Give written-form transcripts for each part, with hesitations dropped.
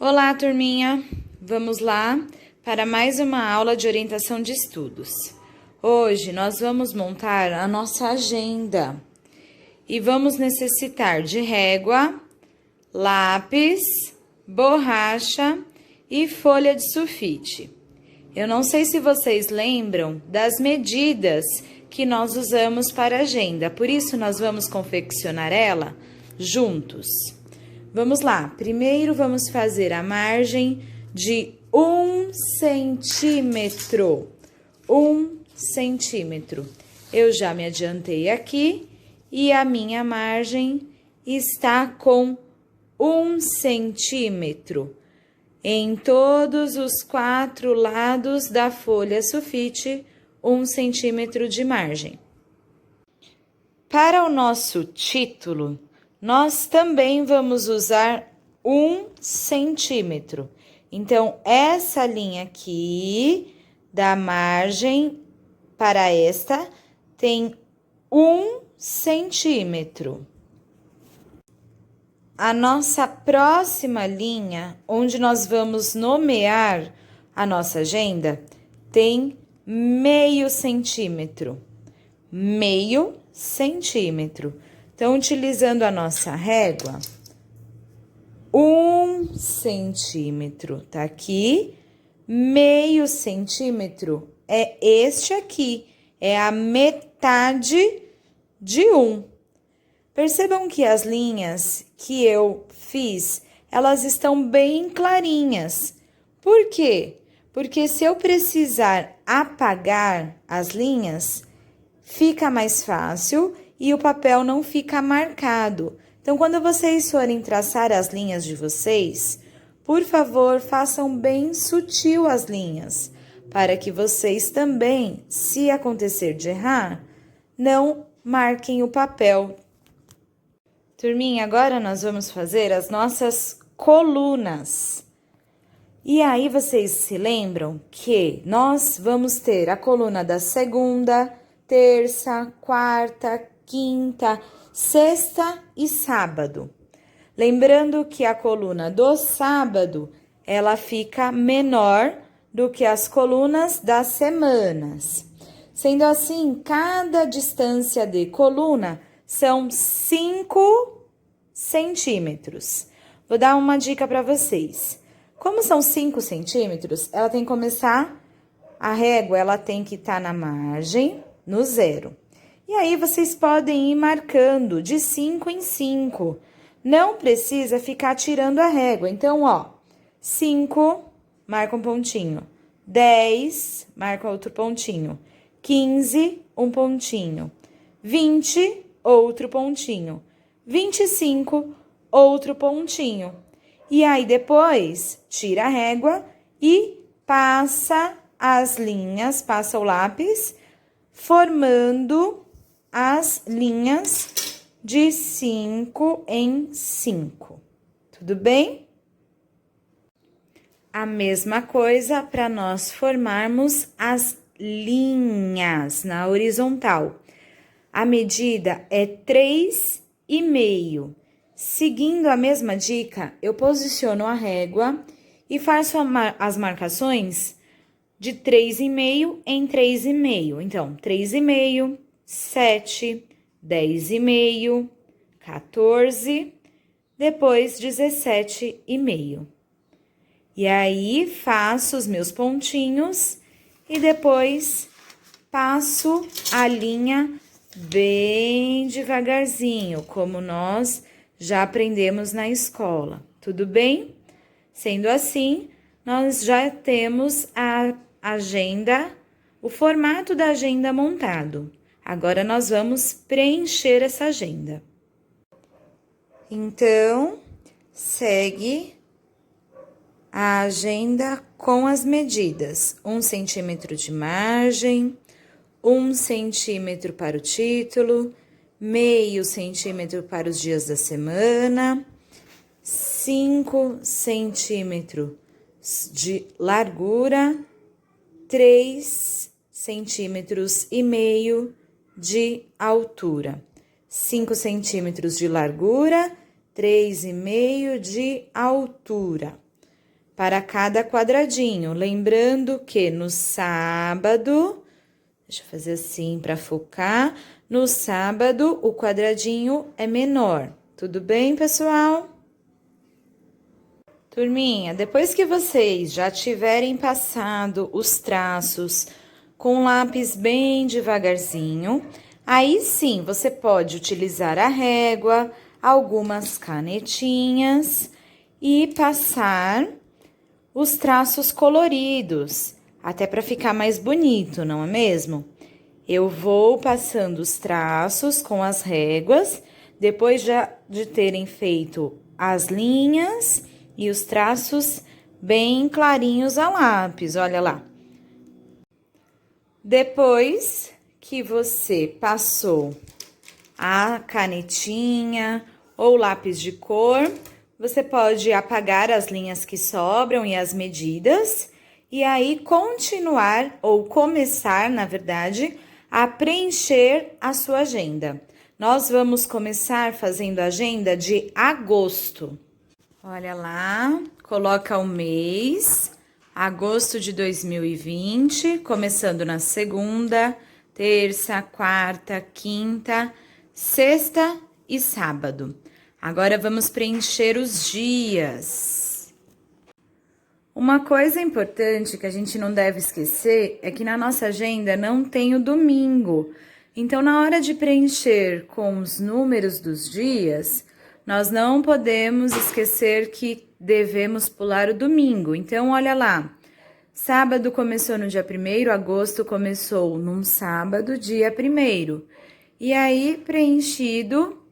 Olá, turminha! Vamos lá para mais uma aula de orientação de estudos. Hoje nós vamos montar a nossa agenda e vamos necessitar de régua, lápis, borracha e folha de sulfite. Eu não sei se vocês lembram das medidas que nós usamos para a agenda, por isso nós vamos confeccionar ela juntos. Vamos lá, primeiro vamos fazer a margem de 1 centímetro. 1 centímetro. Eu já me adiantei aqui e a minha margem está com 1 centímetro em todos os 4 lados da folha sulfite, 1 centímetro de margem. Para o nosso título, nós também vamos usar 1 centímetro. Então, essa linha aqui, da margem para esta, tem 1 centímetro. A nossa próxima linha, onde nós vamos nomear a nossa agenda, tem meio centímetro. Meio centímetro. Então, utilizando a nossa régua, 1 centímetro tá aqui, meio centímetro é este aqui, é a metade de 1. Percebam que as linhas que eu fiz, elas estão bem clarinhas. Por quê? Porque se eu precisar apagar as linhas, fica mais fácil e o papel não fica marcado. Então, quando vocês forem traçar as linhas de vocês, por favor, façam bem sutil as linhas, para que vocês também, se acontecer de errar, não marquem o papel. Turminha, agora nós vamos fazer as nossas colunas. E aí, vocês se lembram que nós vamos ter a coluna da segunda, terça, quarta, quinta, sexta e sábado. Lembrando que a coluna do sábado, ela fica menor do que as colunas das semanas. Sendo assim, cada distância de coluna são 5 centímetros. Vou dar uma dica para vocês. Como são 5 centímetros, ela tem que começar, a régua ela tem que estar na margem, no zero. E aí, vocês podem ir marcando de 5 em 5. Não precisa ficar tirando a régua. Então, ó, 5, marca um pontinho. 10, marca outro pontinho. 15, um pontinho. 20, outro pontinho. 25, outro pontinho. E aí, depois, tira a régua e passa as linhas, passa o lápis, formando as linhas de 5 em 5. Tudo bem? A mesma coisa para nós formarmos as linhas na horizontal. A medida é 3,5. Seguindo a mesma dica, eu posiciono a régua e faço as marcações de 3,5 em 3,5. Então, 3,5, 7, 10,5, 14, depois 17,5. E aí, faço os meus pontinhos e depois passo a linha bem devagarzinho, como nós já aprendemos na escola. Tudo bem? Sendo assim, nós já temos a agenda, o formato da agenda montado. Agora, nós vamos preencher essa agenda. Então, segue a agenda com as medidas. 1 centímetro de margem, 1 centímetro para o título, meio centímetro para os dias da semana, 5 centímetros de largura, 3 centímetros e meio de altura. 5 centímetros de largura, 3,5 de altura. para cada quadradinho. Lembrando que no sábado, deixa eu fazer assim para focar, no sábado o quadradinho é menor. Tudo bem, pessoal? Turminha, depois que vocês já tiverem passado os traços com lápis bem devagarzinho, aí sim você pode utilizar a régua, algumas canetinhas e passar os traços coloridos, até para ficar mais bonito, não é mesmo? Eu vou passando os traços com as réguas, depois de terem feito as linhas e os traços bem clarinhos a lápis, olha lá. Depois que você passou a canetinha ou lápis de cor, você pode apagar as linhas que sobram e as medidas, e aí continuar ou começar, na verdade, a preencher a sua agenda. Nós vamos começar fazendo a agenda de agosto. Olha lá, coloca o mês, agosto de 2020, começando na segunda, terça, quarta, quinta, sexta e sábado. Agora vamos preencher os dias. Uma coisa importante que a gente não deve esquecer é que na nossa agenda não tem o domingo. Então, na hora de preencher com os números dos dias, nós não podemos esquecer que devemos pular o domingo. Então, olha lá, sábado começou no dia 1º, agosto começou num sábado, dia 1º. E aí, preenchido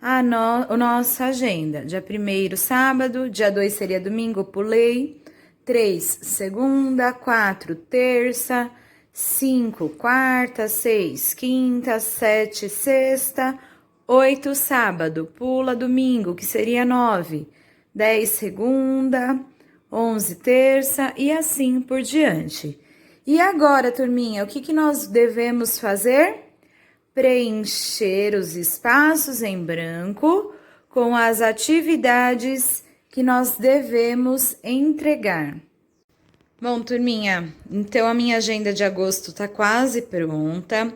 a nossa agenda. Dia 1º, sábado, dia 2 seria domingo, pulei. 3, segunda, 4, terça, 5, quarta, 6, quinta, 7, sexta, 8, sábado, pula domingo, que seria 9, 10, segunda, 11, terça e assim por diante. E agora, turminha, o que nós devemos fazer? Preencher os espaços em branco com as atividades que nós devemos entregar. Bom, turminha, então a minha agenda de agosto tá quase pronta.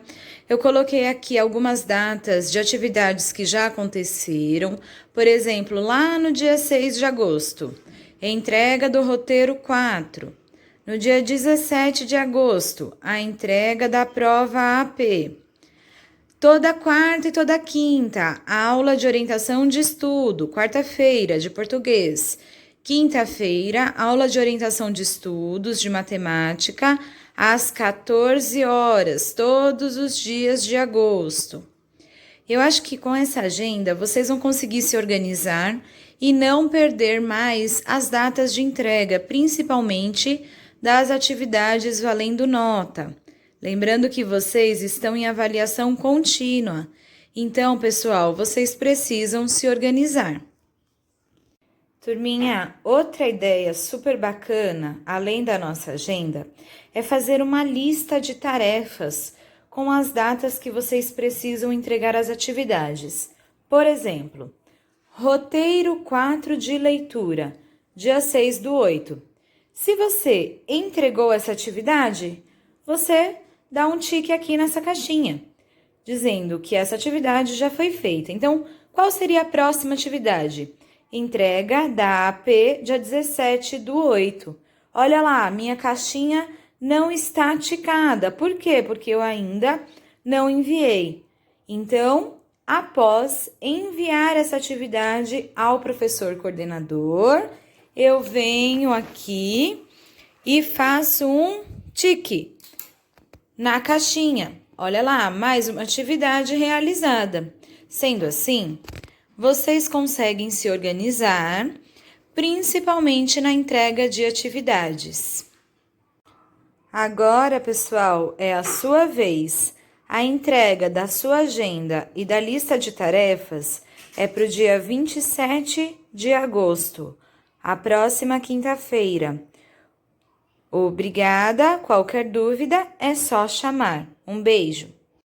Eu coloquei aqui algumas datas de atividades que já aconteceram. Por exemplo, lá no dia 6 de agosto, entrega do roteiro 4. No dia 17 de agosto, a entrega da prova AP. Toda quarta e toda quinta, aula de orientação de estudo, quarta-feira, de português. Quinta-feira, aula de orientação de estudos de matemática, às 14 horas, todos os dias de agosto. Eu acho que com essa agenda vocês vão conseguir se organizar e não perder mais as datas de entrega, principalmente das atividades valendo nota. Lembrando que vocês estão em avaliação contínua. Então, pessoal, vocês precisam se organizar. Turminha, outra ideia super bacana, além da nossa agenda, é fazer uma lista de tarefas com as datas que vocês precisam entregar as atividades. Por exemplo, roteiro 4 de leitura, dia 6/8. Se você entregou essa atividade, você dá um tique aqui nessa caixinha, dizendo que essa atividade já foi feita. Então, qual seria a próxima atividade? Entrega da AP dia 17/8. Olha lá, minha caixinha não está ticada. Por quê? Porque eu ainda não enviei. Então, após enviar essa atividade ao professor coordenador, eu venho aqui e faço um tique na caixinha. Olha lá, mais uma atividade realizada. Sendo assim, vocês conseguem se organizar, principalmente na entrega de atividades. Agora, pessoal, é a sua vez. A entrega da sua agenda e da lista de tarefas é para o dia 27 de agosto, a próxima quinta-feira. Obrigada. Qualquer dúvida é só chamar. Um beijo.